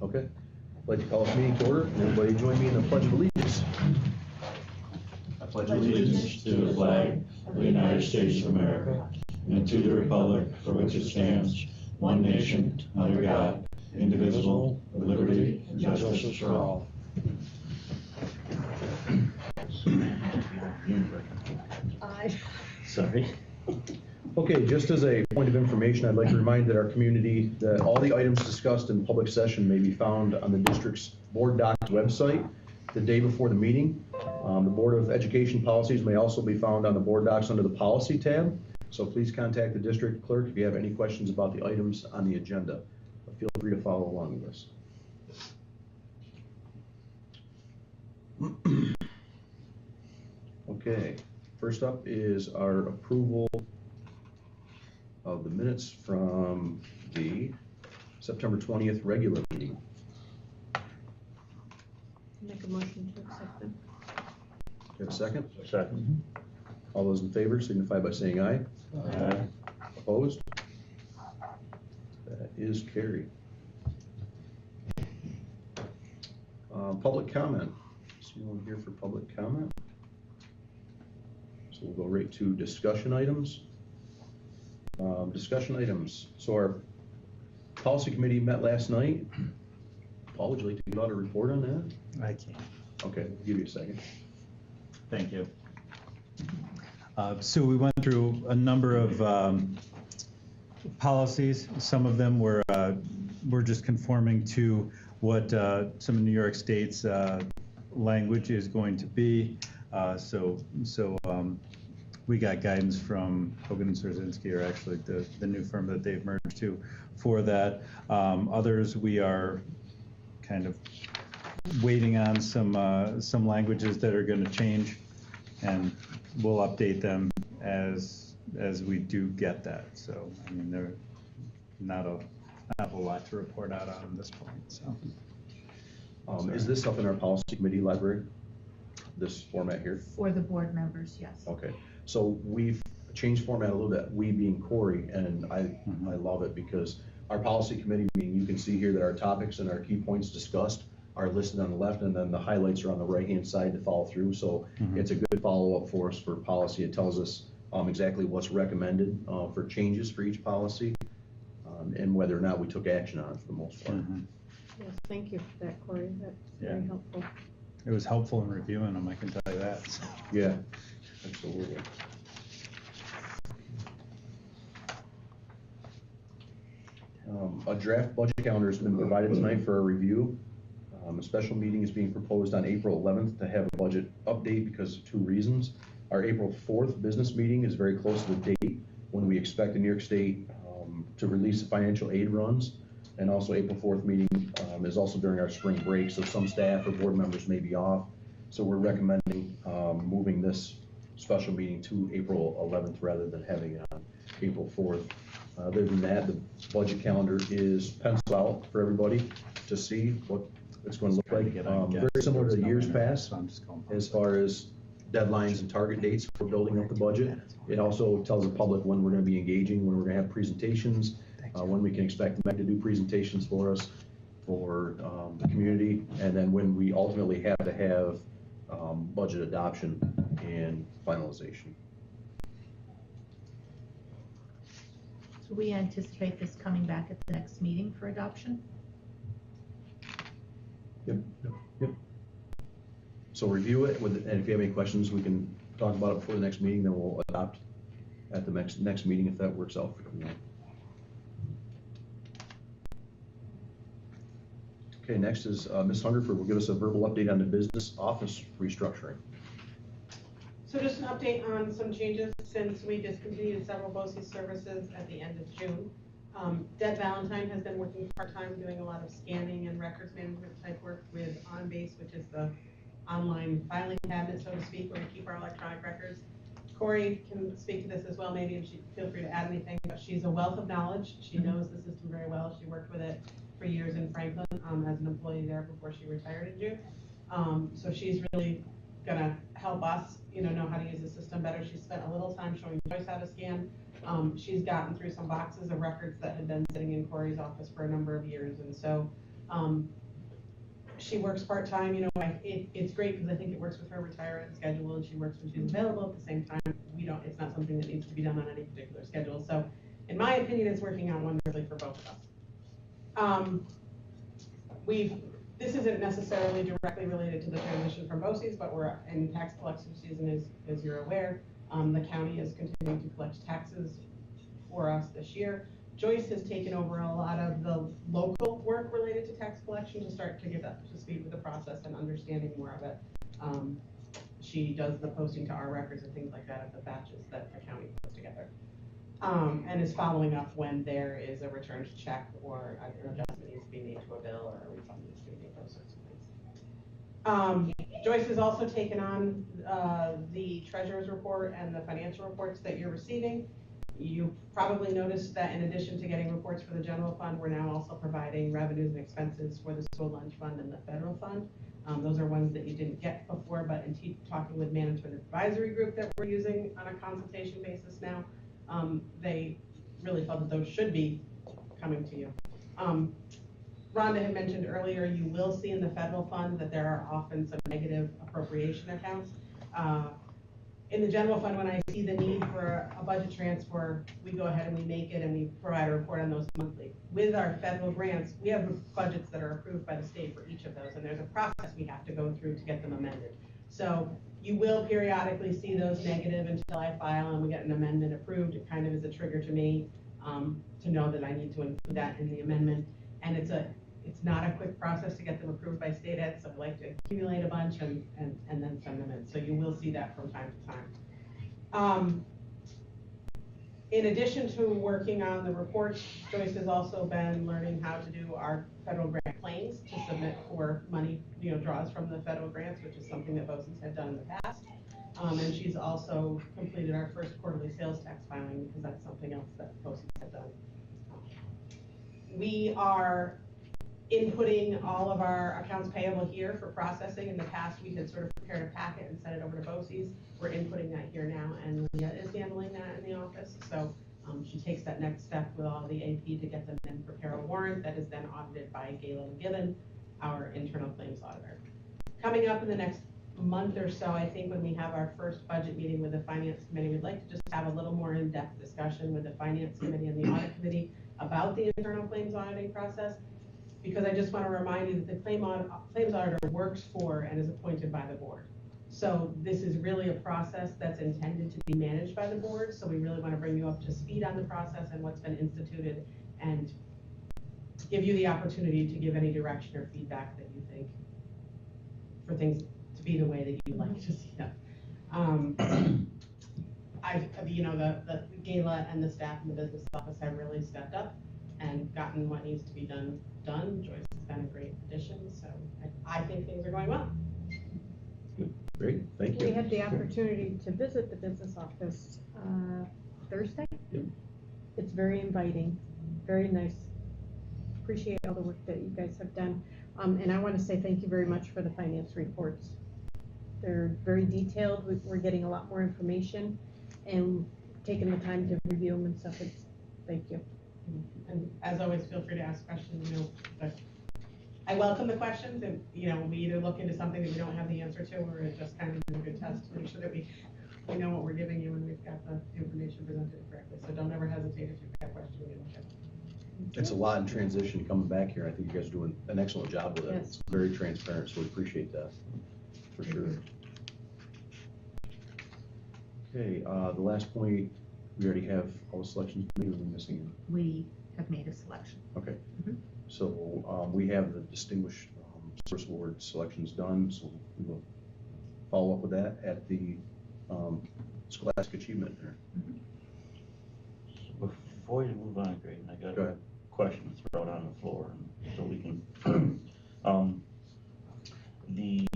Okay. I'd like to call this meeting to order. Everybody join me in the Pledge of Allegiance. I pledge allegiance to the flag of the United States of America and to the republic for which it stands, one nation, under God, indivisible, with liberty and justice for all. Sorry. Okay, just as a point of information, I'd like to remind that our community that all the items discussed in public session may be found on the district's board docs website the day before the meeting. The Board of Education policies may also be found on the board docs under the policy tab. So please contact the district clerk if you have any questions about the items on the agenda. Feel free to follow along with us. Okay, first up is our approval of the minutes from the September 20th regular meeting. Make a motion to accept them. Do you have a second? Second. All those in favor signify by saying aye. Aye. Opposed? That is carried. Public comment. Is anyone here for public comment? So we'll go right to discussion items. Discussion items. So our policy committee met last night. Paul, would you like to give out a report on that? I can. Okay, I'll give you a second. Thank you. So we went through a number of policies. Some of them were just conforming to what some of New York State's language is going to be. We got guidance from Hogan and Szerzynski, or actually the new firm that they've merged to, for that. Others we are kind of waiting on some languages that are going to change, and we'll update them as we do get that. So I mean, there's not a whole lot to report out on this point. So Is this up in our policy committee library? This format here? For the board members, yes. Okay, so we've changed format a little bit, we being Corey, and I love it because our policy committee meeting, you can see here that our topics and our key points discussed are listed on the left, and then the highlights are on the right-hand side to follow through. So it's a good follow-up for us for policy. It tells us exactly what's recommended for changes for each policy, and whether or not we took action on it for the most part. Yes, thank you for that, Corey. That's very helpful. it was helpful in reviewing them, I can tell you that. So. Yeah, absolutely. A draft budget calendar has been provided tonight for a review. A special meeting is being proposed on April 11th to have a budget update because of two reasons. Our April 4th business meeting is very close to the date when we expect the New York State to release the financial aid runs. And also April 4th meeting is also during our spring break, so some staff or board members may be off. So we're recommending moving this special meeting to April 11th rather than having it on April 4th. Other than that, the budget calendar is penciled out for everybody to see what it's going to look like. Very similar to years past as far as deadlines and target dates for building up the budget. It also tells the public when we're going to be engaging, when we're going to have presentations, when we can expect Meg to do presentations for us, for the community, and then when we ultimately have to have budget adoption and finalization. So we anticipate this coming back at the next meeting for adoption? Yep. So review it, and if you have any questions, we can talk about it before the next meeting, then we'll adopt at the next meeting if that works out for everyone. Okay, next is Ms. Hungerford will give us a verbal update on the business office restructuring. So just an update on some changes since we discontinued several BOCES services at the end of June. Deb Valentine has been working part-time doing a lot of scanning and records management type work with OnBase, which is the online filing cabinet, so to speak, where we keep our electronic records. Corey can speak to this as well, maybe, and she feel free to add anything, but she's a wealth of knowledge. She knows the system very well. She worked with it for years in Franklin as an employee there before she retired in June. So she's really gonna help us, know how to use the system better. She spent a little time showing Joyce how to scan. She's gotten through some boxes of records that had been sitting in Corey's office for a number of years, and so She works part-time, it's great because I think it works with her retirement schedule, and she works when she's available. At the same time, it's not something that needs to be done on any particular schedule. So in my opinion, it's working out wonderfully for both of us. This isn't necessarily directly related to the transition from BOCES, but we're in tax collection season, as you're aware. The county is continuing to collect taxes for us this year. Joyce has taken over a lot of the local work related to tax collection to start to get up to speed with the process and understanding more of it. She does the posting to our records and things like that of the batches that the county puts together. And is following up when there is a returned check or an adjustment needs to be made to a bill or a refund needs to be made, those sorts of things. Joyce has also taken on the treasurer's report and the financial reports that you're receiving. You probably noticed that in addition to getting reports for the general fund, we're now also providing revenues and expenses for the school lunch fund and the federal fund. Those are ones that you didn't get before, but in talking with management advisory group that we're using on a consultation basis now, they really felt that those should be coming to you. Rhonda had mentioned earlier, you will see in the federal fund that there are often some negative appropriation accounts. In the general fund, when I see the need for a budget transfer, we go ahead and we make it and we provide a report on those monthly. With our federal grants, we have budgets that are approved by the state for each of those, and there's a process we have to go through to get them amended. So you will periodically see those negative until I file and we get an amendment approved. It kind of is a trigger to me to know that I need to include that in the amendment. And it's not a quick process to get them approved by state ed, so I like to accumulate a bunch and then send them in. So you will see that from time to time. In addition to working on the reports, Joyce has also been learning how to do our federal grant claims to submit for money, draws from the federal grants, which is something that BOCES had done in the past. And she's also completed our first quarterly sales tax filing because that's something else that BOCES had done. We are inputting all of our accounts payable here for processing. In the past, we had sort of prepared a packet and sent it over to BOCES. We're inputting that here now, and Leah is handling that in the office. So she takes that next step with all the AP to get them in, prepare a warrant that is then audited by Galen Gibbon, our internal claims auditor. Coming up in the next month or so, I think when we have our first budget meeting with the finance committee, we'd like to just have a little more in-depth discussion with the finance committee and the audit committee about the internal claims auditing process. Because I just want to remind you that the claims auditor works for and is appointed by the board. So this is really a process that's intended to be managed by the board. So we really want to bring you up to speed on the process and what's been instituted and give you the opportunity to give any direction or feedback that you think for things to be the way that you'd like to see them. The Gala and the staff in the business office have really stepped up and gotten what needs to be done. Joyce has been a great addition, so I think things are going well. Great, thank you. We had the opportunity to visit the business office Thursday. Yep. It's very inviting, very nice. Appreciate all the work that you guys have done. And I want to say thank you very much for the finance reports. They're very detailed. We're getting a lot more information and taking the time to review them and stuff. Thank you. And as always, feel free to ask questions. But I welcome the questions, and we either look into something that we don't have the answer to, or it just kind of is a good test to make sure that we know what we're giving you and we've got the information presented correctly. So don't ever hesitate if you've got a question. We look at it. It's a lot in transition coming back here. I think you guys are doing an excellent job with it. Yes. It's very transparent, so we appreciate that for sure. Okay, the last point, we already have all the selections. Maybe we're missing. We have made a selection. Okay. Mhm. So we have the distinguished service award selections done, so we will follow up with that at the Scholastic Achievement Dinner. Before you move on, Creighton, I got Go a ahead. question to throw it on the floor so we can, the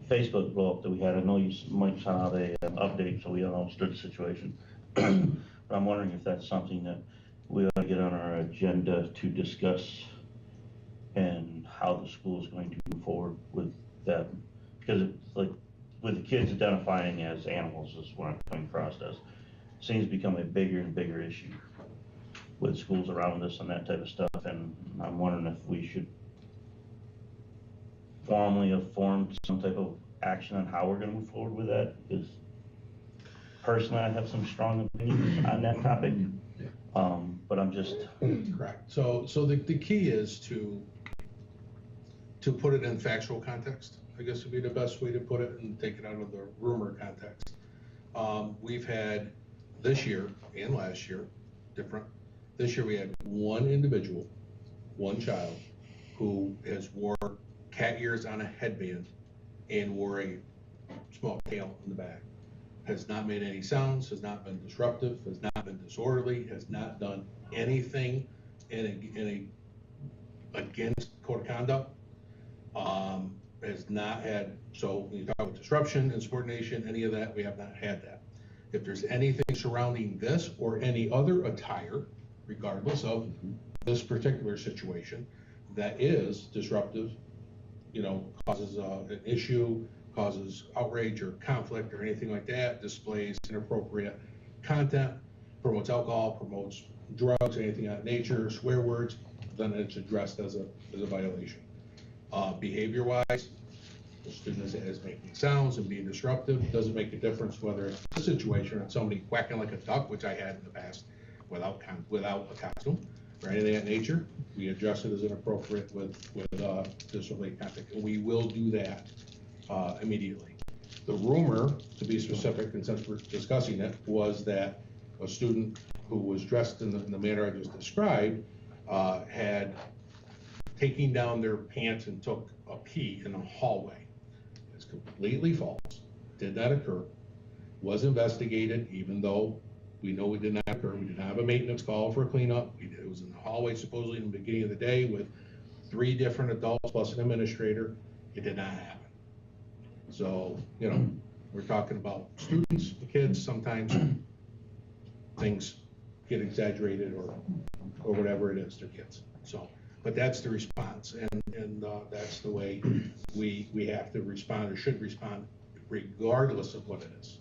Facebook blow up that we had, I know you might send out a update so we all understood the situation. But I'm wondering if that's something that we ought to get on our agenda to discuss and how the school is going to move forward with that. Because it's like, with the kids identifying as animals is what I'm coming across as, seems to become a bigger and bigger issue with schools around us and that type of stuff. And I'm wondering if we should formally have formed some type of action on how we're gonna move forward with that, because personally, I have some strong opinions on that topic. But I'm just. Correct. So the key is to put it in factual context, I guess would be the best way to put it, and take it out of the rumor context. We've had this year and last year, different. This year we had one individual, one child, who has wore cat ears on a headband and wore a small tail in the back. Has not made any sounds, has not been disruptive, has not been disorderly, has not done anything against code of conduct. Has not had, so when you talk about disruption, insubordination, any of that, we have not had that. If there's anything surrounding this or any other attire, regardless of this particular situation, that is disruptive, causes an issue, causes outrage or conflict or anything like that, displays inappropriate content, promotes alcohol, promotes drugs, anything of that nature, swear words, then it's addressed as a violation. Behavior-wise, the student is making sounds and being disruptive. Doesn't make a difference whether it's a situation or somebody quacking like a duck, which I had in the past, without a costume or anything of that nature. We address it as inappropriate with disorderly conduct, and we will do that immediately. The rumor, to be specific, and since we're discussing it, was that a student who was dressed in the manner I just described had taken down their pants and took a pee in a hallway. It's completely false. Did not occur. Was investigated, even though we know it did not occur. We did not have a maintenance call for a cleanup. It was in the hallway supposedly in the beginning of the day with 3 different adults plus an administrator. It did not happen. So, we're talking about students, kids, sometimes things get exaggerated or whatever it is, they're kids. So, but that's the response, and that's the way we have to respond or should respond regardless of what it is.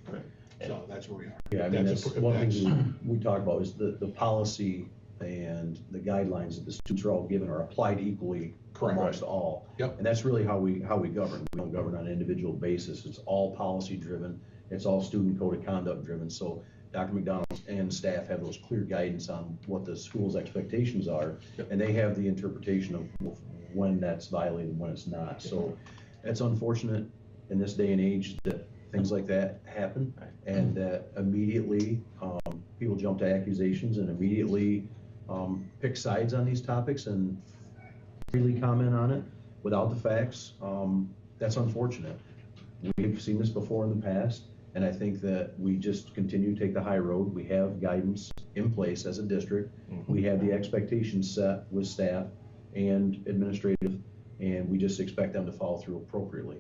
Right. So that's where we are. Yeah, I mean, that's one of the things we talk about is the policy and the guidelines that the students are all given are applied equally amongst all. Yep. And that's really how we govern. We don't govern on an individual basis. It's all policy driven. It's all student code of conduct driven. So Dr. McDonald and staff have those clear guidance on what the school's expectations are, and they have the interpretation of when that's violated and when it's not. So it's unfortunate in this day and age that things like that happen, and that immediately people jump to accusations and immediately pick sides on these topics and freely comment on it without the facts. That's unfortunate. We've seen this before in the past, and I think that we just continue to take the high road. We have guidance in place as a district. We have the expectations set with staff and administrative, and we just expect them to follow through appropriately.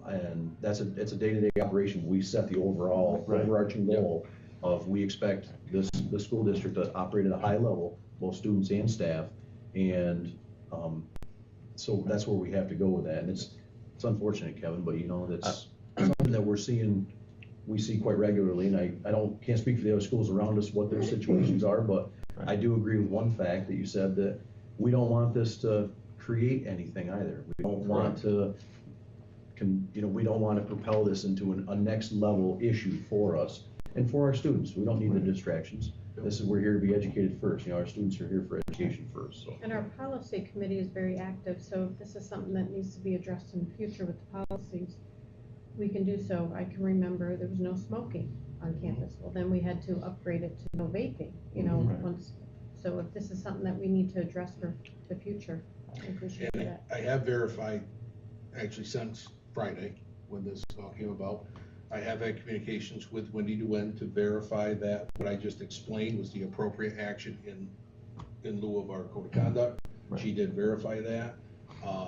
And it's a day-to-day operation. We set the overarching goal of we expect the school district to operate at a high level, both students and staff, and so that's where we have to go with that. And it's unfortunate, Kevin, but that's something that we see quite regularly. And I can't speak for the other schools around us what their situations are, but I do agree with one fact that you said, that we don't want this to create anything either. We don't want to. We don't want to propel this into a next level issue for us and for our students. We don't need the distractions. We're here to be educated first. Our students are here for education first. So. And our policy committee is very active, so if this is something that needs to be addressed in the future with the policies, we can do so. I can remember there was no smoking on campus. Well, then we had to upgrade it to no vaping, once. So if this is something that we need to address for the future, I appreciate that. I have verified, actually since Friday, when this came about, I have had communications with Wendy DeWin to verify that what I just explained was the appropriate action in lieu of our code of conduct. Right. She did verify that.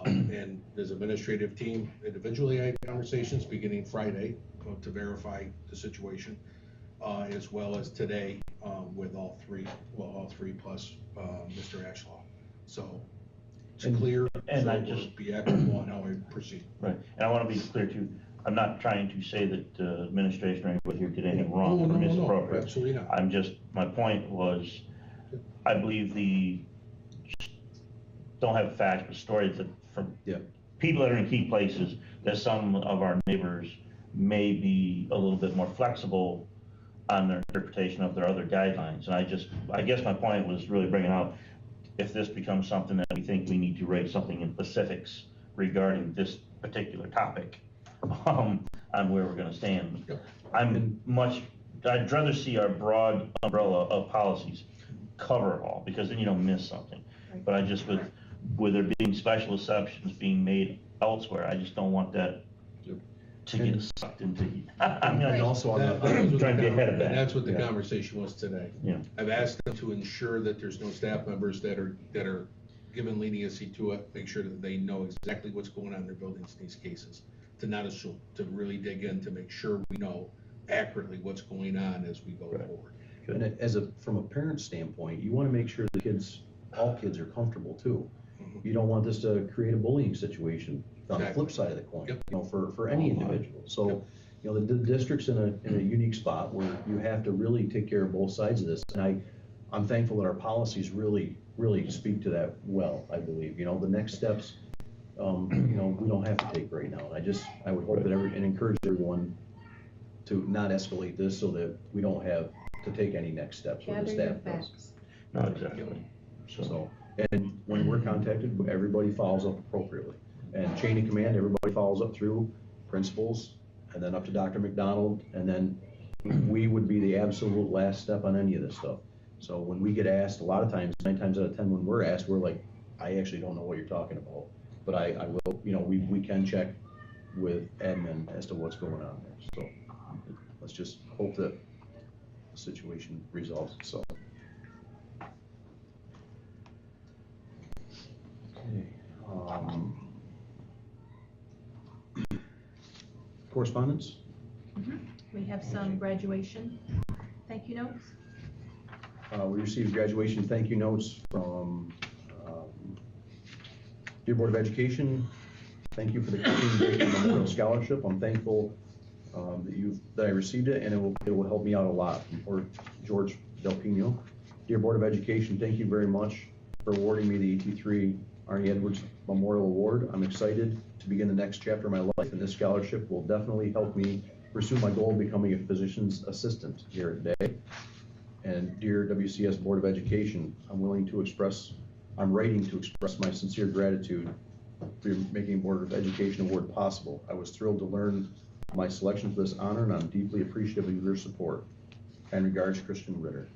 And his administrative team individually, I had conversations beginning Friday to verify the situation, as well as today with all three plus Mr. Ashlaw. So it's clear, and so I just be equitable on how I proceed. Right, and I want to be clear too. I'm not trying to say that administration or anybody here did anything wrong or misappropriate. No, absolutely not. My point was, I believe don't have facts, but stories that from people that are in key places, that some of our neighbors may be a little bit more flexible on their interpretation of their other guidelines. And I guess my point was really bringing out, if this becomes something that we think we need to rate something in specifics regarding this particular topic, on where we're gonna stand. Yep. I'd rather see our broad umbrella of policies cover it all, because then you don't miss something. Right. But I just, with there being special exceptions being made elsewhere, I just don't want that to get sucked into. And also on That- the, Trying to get ahead of that. And that's what the Yeah. conversation was today. Yeah. I've asked them to ensure that there's no staff members that are given leniency to it, make sure that they know exactly what's going on in their buildings in these cases, to not assume, to really dig in, to make sure we know accurately what's going on as we go Right. forward. and from a parent standpoint, you want to make sure all kids are comfortable too. Mhm. You don't want this to create a bullying situation on the Exactly. flip side of the coin, Yep. for any individual. So, Yep. the district's in a unique spot where you have to really take care of both sides of this. And I'm thankful that our policies really speak to that well, I believe. The next steps, we don't have to take right now. And I would hope that and encourage everyone to not escalate this so that we don't have to take any next steps when the Gather your staff does. facts. No, exactly. So, and when we're contacted, everybody follows up appropriately. And chain of command, everybody follows up through principals, and then up to Dr. McDonald, and then we would be the absolute last step on any of this stuff. So when we get asked, a lot of times, 9 times out of 10, when we're asked, we're like, I actually don't know what you're talking about. But I will, we can check with admin as to what's going on there. So let's just hope that the situation resolves itself. Okay. Correspondence? We have some graduation thank you notes. We received graduation thank you notes from Dear Board of Education. Thank you for the Christine Baker Memorial Scholarship. I'm thankful that I received it, and it will help me out a lot. Or George Del Pino. Dear Board of Education, thank you very much for awarding me the ET3 Arnie Edwards Memorial Award. I'm excited to begin the next chapter of my life, and this scholarship will definitely help me pursue my goal of becoming a physician's assistant here today. And dear WCS Board of Education, I'm writing to express my sincere gratitude for making Board of Education Award possible. I was thrilled to learn my selection for this honor, and I'm deeply appreciative of your support. Kind regards, Christian Ritter.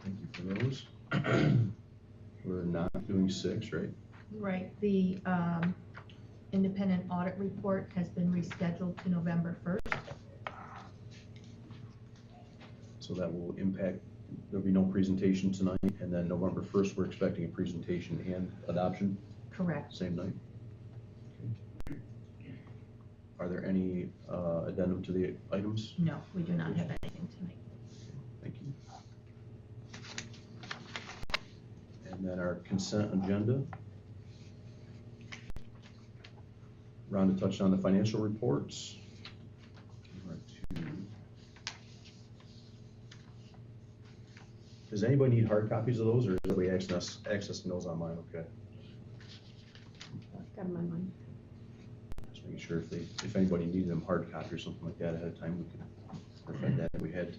Thank you for those. We're not doing 6, right? Right, the independent audit report has been rescheduled to November 1st. So that will impact, there'll be no presentation tonight, and then November 1st, we're expecting a presentation and adoption, Correct. same night. Okay. Are there any addendum to the items? No, we do not have anything tonight. Thank you. And then our consent agenda. Rhonda touched on the financial reports. Does anybody need hard copies of those, or is everybody accessing those online? Okay. I've got them on mine. Just making sure if anybody needed them hard copy or something like that ahead of time, we could provide that if we had to.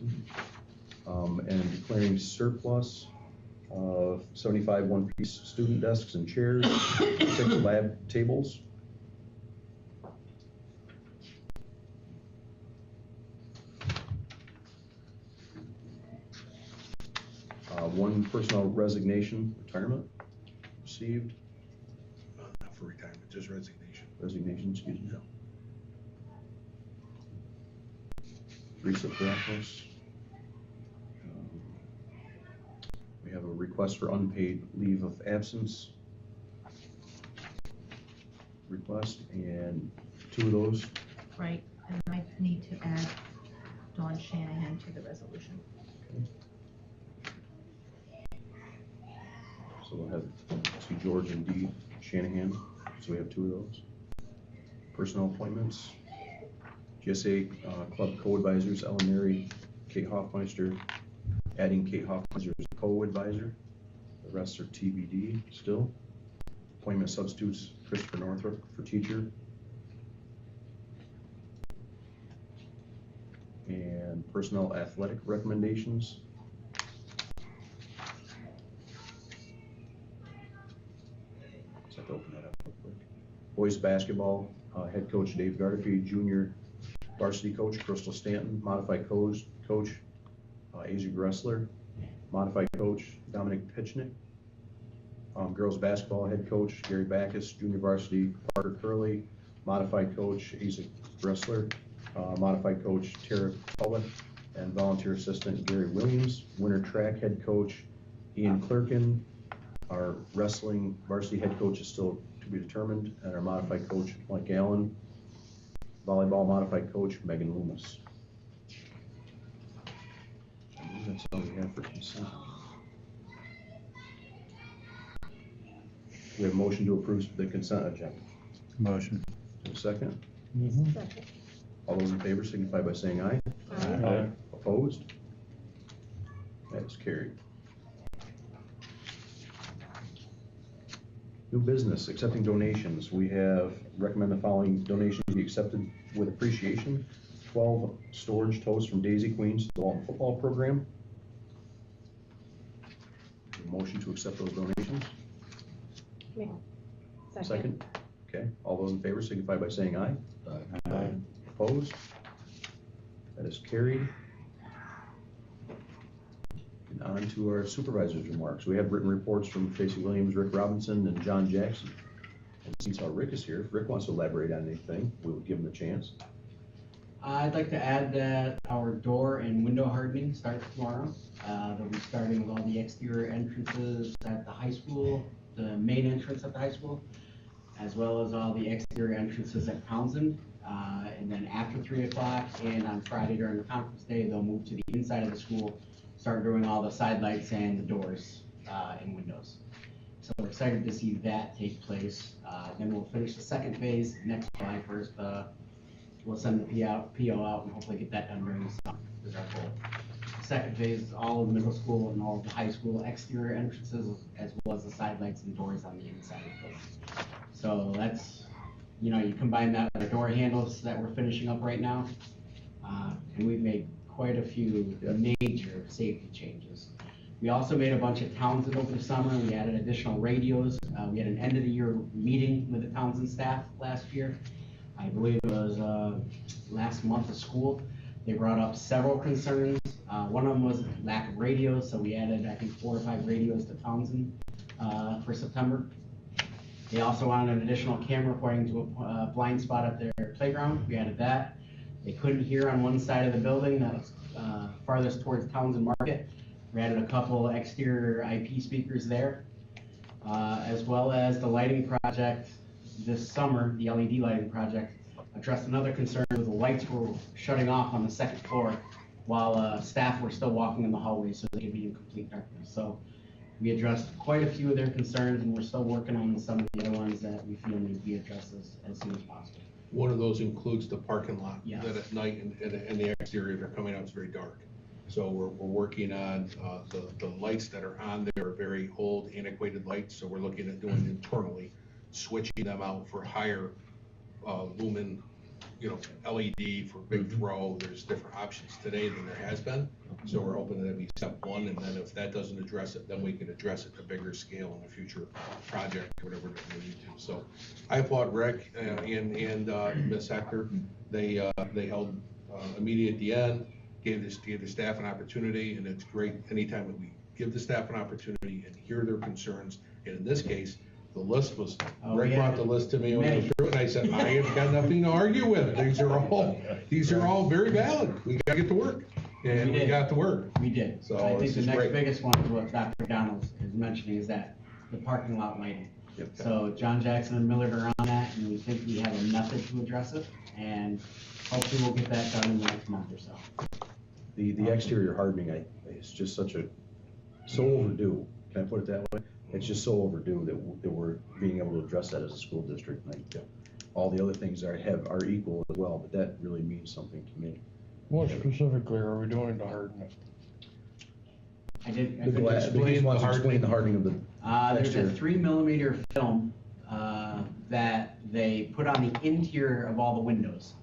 And declaring surplus of 75 one-piece student desks and chairs, 6 lab tables. One personnel resignation, retirement received. Not for retirement, just Resignation, excuse me. 3 separate. We have a request for unpaid leave of absence request, and 2 of those. Right, and I need to add Dawn Shanahan to the resolution. Okay. So we'll have George and Dee Shanahan, so we have 2 of those. Personnel appointments, GSA Club Co-Advisors, Ellen Mary, Kate Hoffmeister, adding Kate Hoffmeister as co-advisor. The rest are TBD still. Appointment substitutes Christopher Northrup for teacher. And personnel athletic recommendations. Just have to open that up real quick. Boys basketball, head coach Dave Gardefee, junior varsity coach Crystal Stanton, modified coach Asia Gressler, modified coach Dominic Pitchnick, girls basketball head coach Gary Backus, junior varsity Parker Curley, modified coach Asa Gressler, modified coach Tara Cullen, and volunteer assistant Gary Williams, winter track head coach Ian Clerkin. Our wrestling varsity head coach is still to be determined, and our modified coach Mike Allen, volleyball modified coach Megan Loomis. I believe that's all we have for consent. We have a motion to approve the consent agenda. Motion. A second. Second. All those in favor signify by saying aye. Aye. Opposed? That is carried. New business, accepting donations. We have recommend the following donations be accepted with appreciation. 12 storage totes from Daisy Queens to the Walton football program. A motion to accept those donations. Me. Second. Okay, all those in favor signify by saying aye. Aye. Opposed? That is carried. And on to our supervisor's remarks. We have written reports from Tracy Williams, Rick Robinson, and John Jackson. And since our Rick is here, if Rick wants to elaborate on anything, we will give him a chance. I'd like to add that our door and window hardening starts tomorrow. They'll be starting with all the exterior entrances at the high school, the main entrance at the high school, as well as all the exterior entrances at Townsend. And then after 3 o'clock and on Friday during the conference day, they'll move to the inside of the school, start doing all the side lights and the doors and windows. So we're excited to see that take place. Then we'll finish the second phase next July 1st. We'll send the PO out and hopefully get that done during the summer is our goal. The second phase is all of the middle school and all of the high school exterior entrances, as well as the side lights and doors on the inside of the building. So that's, you combine that with the door handles that we're finishing up right now, and we've made quite a few major safety changes. We also made a bunch of Townsend over the summer. We added additional radios. We had an end of the year meeting with the Townsend staff last year. I believe it was last month of school. They brought up several concerns. One of them was lack of radios, so we added, I think, 4 or 5 radios to Townsend for September. They also wanted an additional camera pointing to a blind spot at their playground. We added that. They couldn't hear on one side of the building that was farthest towards Townsend Market. We added a couple exterior IP speakers there, as well as the lighting project this summer, the LED lighting project, addressed another concern with the lights were shutting off on the second floor while staff were still walking in the hallway so they could be in complete darkness. So we addressed quite a few of their concerns, and we're still working on some of the other ones that we feel need to be addressed as soon as possible. One of those includes the parking lot, Yes. that at night and the exterior, they're coming out, it's very dark. So we're working on, the lights that are on there are very old, antiquated lights, so we're looking at doing internally, switching them out for higher, lumen, LED for big throw. There's different options today than there has been. So we're hoping that'd be step one, and then if that doesn't address it, then we can address it to bigger scale in a future project, whatever we need to. So I applaud Rick and Miss Hector. They held a meeting at the end, gave the staff an opportunity, and it's great anytime that we give the staff an opportunity and hear their concerns. And in this case, the list was, Rick brought the list to me when I went through it, and I said, I have got nothing to argue with. These are all very valid. We gotta get to work. And we got to work. We did. So I think this the is next great. biggest one is what Dr. McDonald is mentioning, is that the parking lot lighting. Yep. So John Jackson and Millard are on that, and we think we have a method to address it, and hopefully we'll get that done in the next month or so. The exterior hardening, it's just so overdue. Can I put it that way? It's just so overdue that we're being able to address that as a school district. Like, all the other things are equal as well, but that really means something to me. What specifically are we doing to harden it? I did The glass, explain he wants to the explain the hardening of the There's a exterior. 3mm film that they put on the interior of all the windows,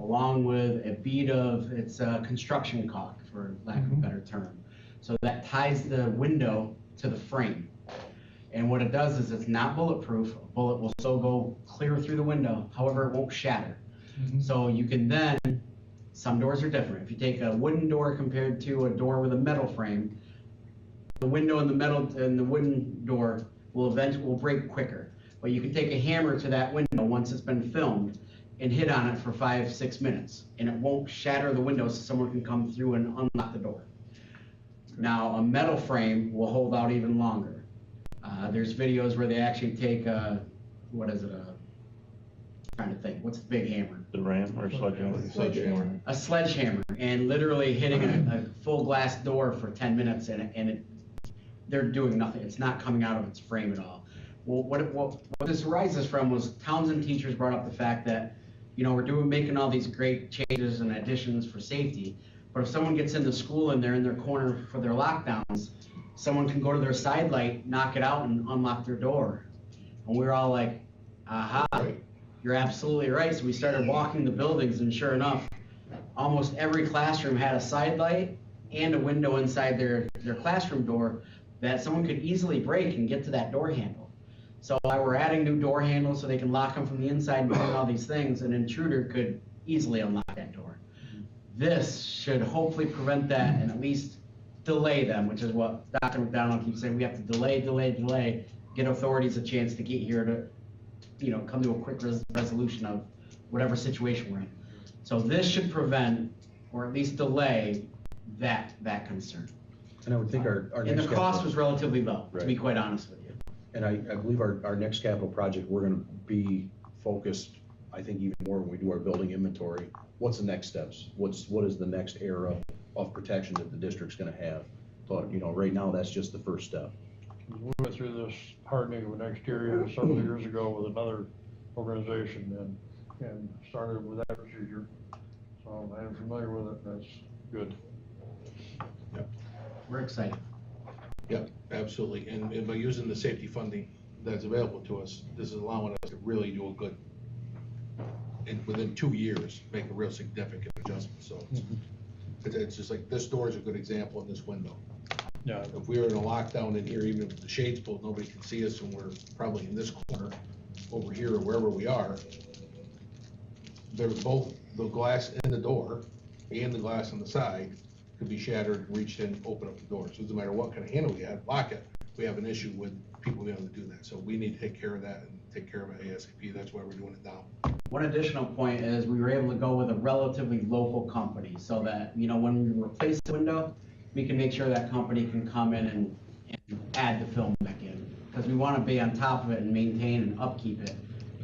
along with a bead of, it's a construction caulk, for lack of a better term. So that ties the window to the frame. And what it does is it's not bulletproof. A bullet will still go clear through the window, however, it won't shatter. So you can then, some doors are different. If you take a wooden door compared to a door with a metal frame, the window in the metal and the wooden door will break quicker. But you can take a hammer to that window once it's been filmed and hit on it for 5-6 minutes, and it won't shatter the window so someone can come through and unlock the door. Now, a metal frame will hold out even longer. There's videos where they actually take what is it, trying to think, what's the big hammer? The ram or sledgehammer? A sledgehammer, and literally hitting a full glass door for 10 minutes, and they're doing nothing. It's not coming out of its frame at all. Well, what this arises from was Townsend teachers brought up the fact that, you know, we're making all these great changes and additions for safety, but if someone gets into school and they're in their corner for their lockdowns, someone can go to their side light, knock it out, and unlock their door. And we were all like, aha, you're absolutely right. So we started walking the buildings, and sure enough, almost every classroom had a side light and a window inside their classroom door that someone could easily break and get to that door handle. So we're adding new door handles so they can lock them from the inside and doing all these things. An intruder could easily unlock that door. This should hopefully prevent that and at least delay them, which is what Dr. McDonald keeps saying. We have to delay, get authorities a chance to get here to, you know, come to a quick resolution of whatever situation we're in. So this should prevent, or at least delay, that concern. And I would think our And next the cost capital- was relatively low, to be Right. quite honest with you. And I believe our next capital project, we're gonna be focused, I think, even more when we do our building inventory. What's the next steps? What is the next era of protection that the district's gonna have? But, you know, right now, that's just the first step. We went through this hardening of an exterior several years ago with another organization and started with that procedure. So I am familiar with it, that's good. We're excited. Yep, absolutely. And by using the safety funding that's available to us, this is allowing us to really do a good, and within 2 years, make a real significant adjustment. So it's just like, this door is a good example in this window. Yeah. If we were in a lockdown in here, even if the shades pulled, nobody can see us, and we're probably in this corner over here or wherever we are. There's both the glass in the door and the glass on the side could be shattered, reached in, open up the door. So it doesn't matter what kind of handle we have, lock it, we have an issue with people being able to do that. So we need to take care of that and take care of it ASAP. That's why we're doing it now. One additional point is we were able to go with a relatively local company so that, you know, when we replace the window, we can make sure that company can come in and add the film back in. Because we want to be on top of it and maintain and upkeep it.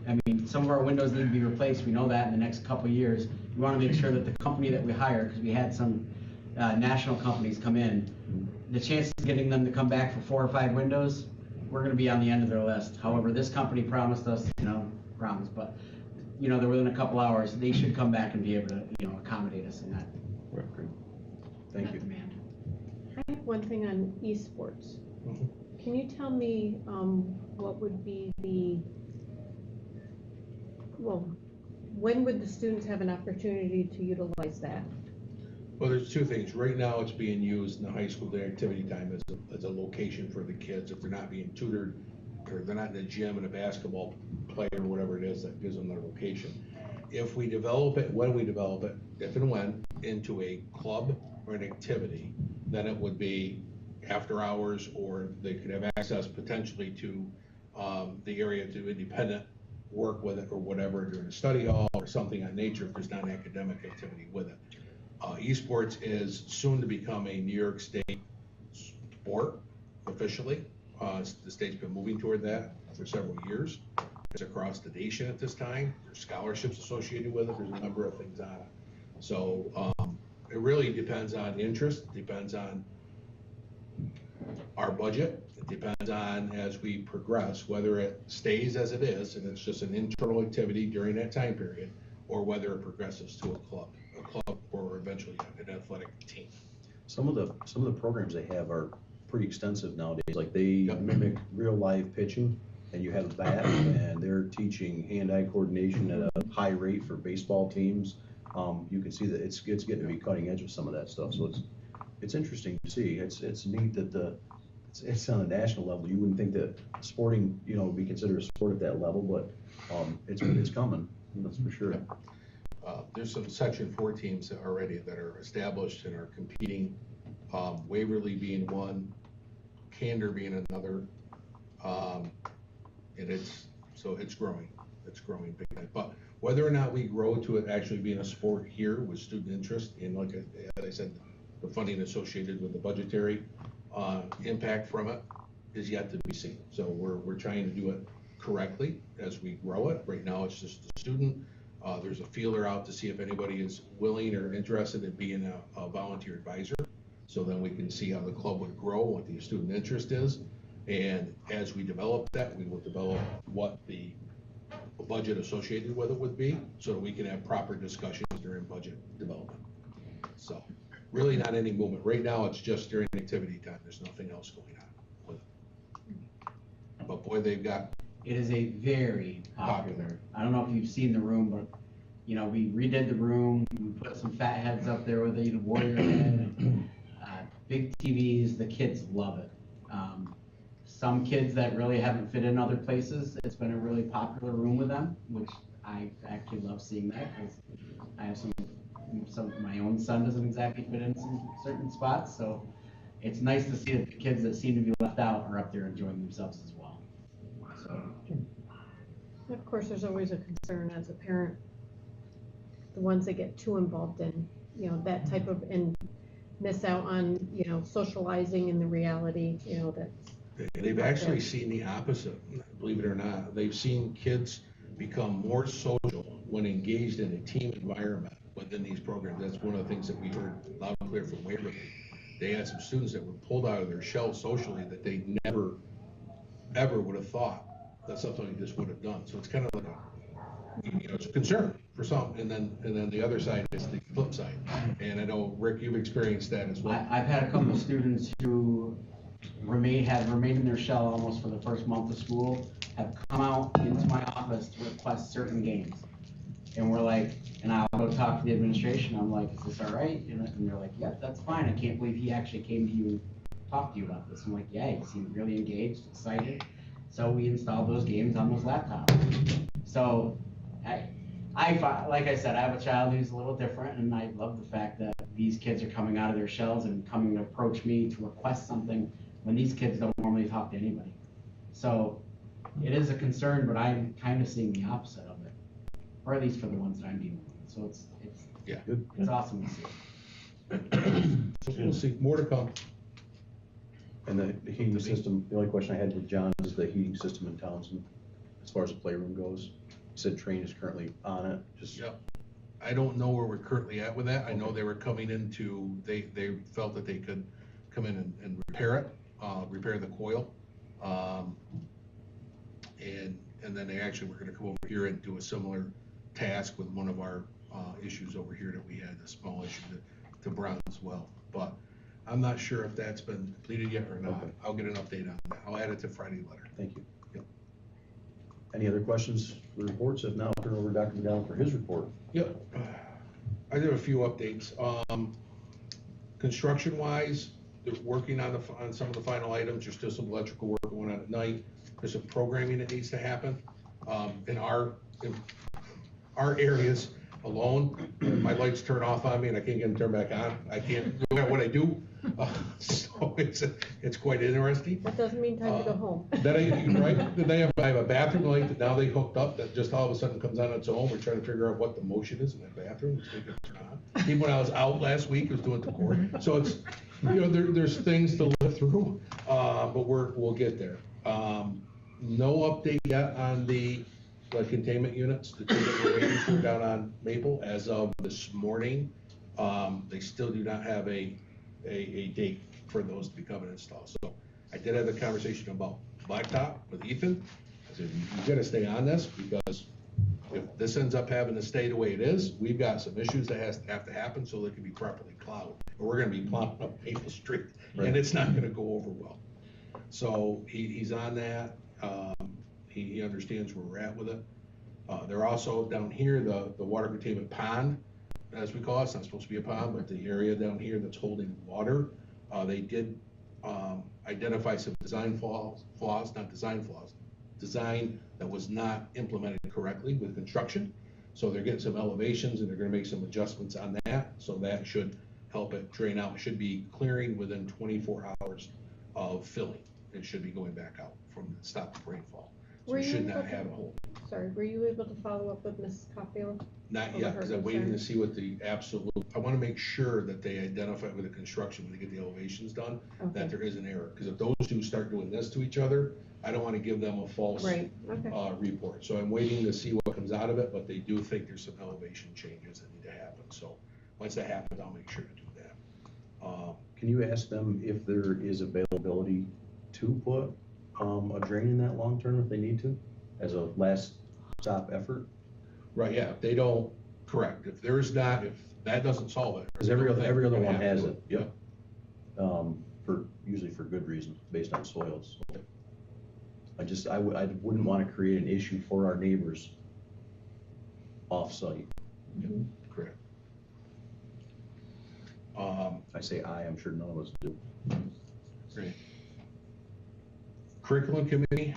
I mean, some of our windows need to be replaced. We know that in the next couple of years. We want to make sure that the company that we hire, because we had some national companies come in, the chances of getting them to come back for 4 or 5 windows, we're going to be on the end of their list. However, this company promised us, but, you know, they're within a couple hours. They should come back and be able to, you know, accommodate us in that. Thank you. Demand. I have one thing on esports. Can you tell me what would be when would the students have an opportunity to utilize that? Well, there's 2 things. Right now, it's being used in the high school during activity time as a location for the kids. If they're not being tutored, or they're not in a gym and a basketball player or whatever it is, that gives them their location. If we develop it, when we develop it, if and when, into a club or an activity, then it would be after hours, or they could have access potentially to the area to independent work with it or whatever during a study hall or something on nature if there's not an academic activity with it. Esports is soon to become a New York State sport officially. The state's been moving toward that for several years. It's across the nation at this time. There's scholarships associated with it. There's a number of things on it. So it really depends on interest. It depends on our budget. It depends on, as we progress, whether it stays as it is and it's just an internal activity during that time period, or whether it progresses to a club or eventually an athletic team. Some of the programs they have are pretty extensive nowadays. Like they mimic real live pitching. and you have that, and they're teaching hand-eye coordination at a high rate for baseball teams. You can see that it's getting to be cutting edge with some of that stuff, so it's interesting to see. It's neat that it's on a national level. You wouldn't think that sporting, would be considered a sport at that level, but it's coming, that's for sure. There's some Section 4 teams already that are established and are competing, Waverly being one, Candor being another, and it's growing. It's growing big time. But whether or not we grow to it actually being a sport here with student interest, and like as I said, the funding associated with the budgetary impact from it is yet to be seen. So we're trying to do it correctly as we grow it. Right now, it's just a student. There's a feeler out to see if anybody is willing or interested in being a volunteer advisor. So then we can see how the club would grow, what the student interest is. And as we develop that, we will develop what the budget associated with it would be, so that we can have proper discussions during budget development. So really not any movement. Right now, it's just during activity time. There's nothing else going on with it. But boy, they've got. It is a very popular, I don't know if you've seen the room, but, we redid the room, we put some fat heads up there with the warrior head, big TVs, the kids love it. Some kids that really haven't fit in other places, it's been a really popular room with them, which I actually love seeing that, because I have some my own son doesn't exactly fit in some certain spots, so it's nice to see that the kids that seem to be left out are up there enjoying themselves as well. So. Of course, there's always a concern as a parent, the ones that get too involved in, that type of, and miss out on, socializing in the reality, that's. They've actually seen the opposite, believe it or not. They've seen kids become more social when engaged in a team environment within these programs. That's one of the things that we heard loud and clear from Waverly. They had some students that were pulled out of their shell socially that they never, ever would have thought that's something they just would have done. So it's kind of like it's a concern for some, and then the other side is the flip side. And I know, Rick, you've experienced that as well. I've had a couple of students who have remained in their shell almost for the first month of school, have come out into my office to request certain games. And we're like, and I'll go talk to the administration, I'm like, is this all right? And they're like, yep, that's fine. I can't believe he actually came to you and talked to you about this. I'm like, yeah, he seemed really engaged, excited. So we installed those games on those laptops. So like I said, I have a child who's a little different, and I love the fact that these kids are coming out of their shells and coming to approach me to request something when these kids don't normally talk to anybody. So it is a concern, but I'm kind of seeing the opposite of it, or at least for the ones that I'm dealing with. So it's awesome to see. We'll see more to come. And the heating system, the only question I had with John is the heating system in Townsend, as far as the playroom goes. He said Train is currently on it. Yep. I don't know where we're currently at with that. I know they were coming into, they felt that they could come in and repair it, repair the coil. And then they actually were gonna come over here and do a similar task with one of our issues over here that we had, a small issue to Brown as well. But I'm not sure if that's been completed yet or not. Okay. I'll get an update on that. I'll add it to Friday's letter. Thank you. Yep. Any other questions for reports? If not, I'll turn over to Dr. McDonald for his report. Yep. I did a few updates. Construction-wise, they're working on some of the final items. There's still some electrical work going on at night. There's some programming that needs to happen. In our areas alone, my lights turn off on me and I can't get them turned back on. I can't no matter what I do. So it's quite interesting. That doesn't mean time to go home. Right? Then I have a bathroom light that now they hooked up that just all of a sudden comes on its own. We're trying to figure out what the motion is in that bathroom. It's making it turn on. Even when I was out last week, I was doing the court. So it's there's things to live through, but we'll get there. No update yet on the containment units, the two that we're waiting for down on Maple as of this morning. They still do not have a date for those to be coming installed. So I did have a conversation about blacktop with Ethan. I said, you gotta stay on this, because if this ends up having to stay the way it is, we've got some issues that have to happen so they can be properly plowed. Or we're gonna be plowing up Maple Street, and it's not gonna go over well. So he's on that. he understands where we're at with it. They're also down here, the water containment pond, as we call it, it's not supposed to be a pond, but the area down here that's holding water, they did identify some design design that was not implemented correctly with construction. So they're getting some elevations and they're gonna make some adjustments on that, so that should help it drain out. It should be clearing within 24 hours of filling. It should be going back out from the stop of rainfall. So Were we you should able not to- have a hole. Sorry, were you able to follow up with Mrs. Caulfield? Not over yet, her because I'm waiting to concern? see what the absolute, I wanna make sure that they identify with the construction, when they get the elevations done, Okay, that there is an error. Because if those two start doing this to each other, I don't wanna give them a false right, okay. report. So I'm waiting to see what comes out of it, but they do think there's some elevation changes that need to happen. So once that happens, I'll make sure to do that. Can you ask them if there is availability to put a drain in that long term if they need to, as a last stop effort? Right, yeah, if they don't, correct. If there's not, if that doesn't solve it. Because every other one has to it, yep. Usually for good reason, based on soils. I wouldn't want to create an issue for our neighbors off-site. Correct. I say I'm sure none of us do. Great. Curriculum committee,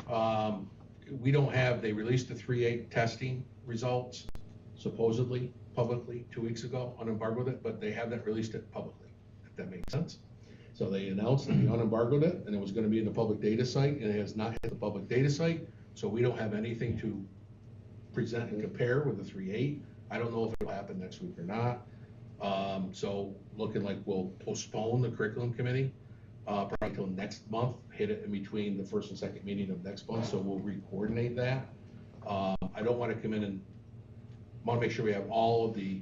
we don't have, they released the 3.8 testing results supposedly, publicly, 2 weeks ago, unembargoed it, but they haven't released it publicly, if that makes sense. So they announced that they unembargoed it, and it was gonna be in the public data site, and it has not hit the public data site, so we don't have anything to present and compare with the 3.8. I don't know if it'll happen next week or not. So looking like we'll postpone the curriculum committee, probably till next month, hit it in between the first and second meeting of next month, so we'll re-coordinate that. I don't wanna come in and, wanna make sure we have all of the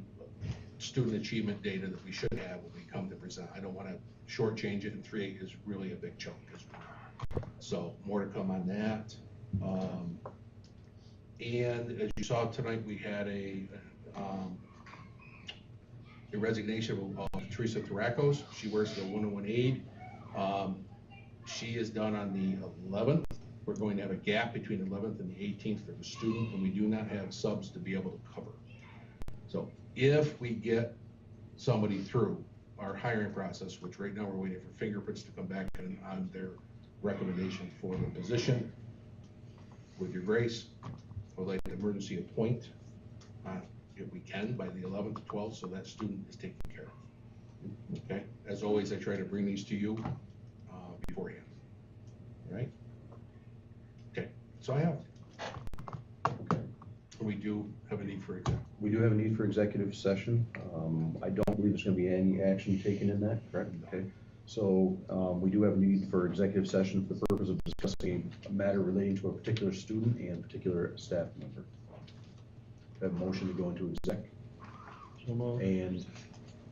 student achievement data that we should have when we come to present. I don't wanna shortchange it, and 3.8 is really a big chunk as well. So more to come on that. And as you saw tonight, we had a resignation of Teresa Tarakos. She works the 101 aid. She is done on the 11th. We're going to have a gap between the 11th and the 18th for the student, and we do not have subs to be able to cover. So if we get somebody through our hiring process, which right now we're waiting for fingerprints to come back on their recommendation for the position, with your grace, I would like to emergency appoint, if we can, by the 11th to 12th, so that student is taken care of. Okay, as always, I try to bring these to you beforehand, all right? Okay, so I have. We do have a need for executive. We do have a need for executive session. I don't believe there's gonna be any action taken in that, correct? Okay. So, we do have a need for executive session for the purpose of discussing a matter relating to a particular student and particular staff member. I have a motion to go into exec. And,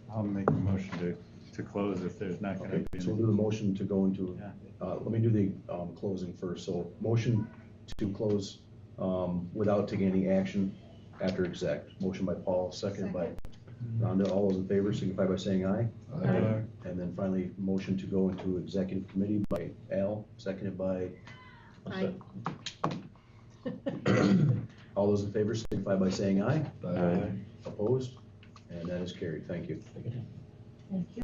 I'll make a motion to close if there's not gonna okay, be. so we'll do the motion to go into, Yeah. let me do the, closing first. So, motion to close, without taking any action after exec. Motion by Paul, seconded by Rhonda. All those in favor signify by saying aye. Aye. And then finally, motion to go into executive committee by Al, seconded by. Aye. All those in favor signify by saying aye. Aye. Opposed? And that is carried. Thank you. Thank you.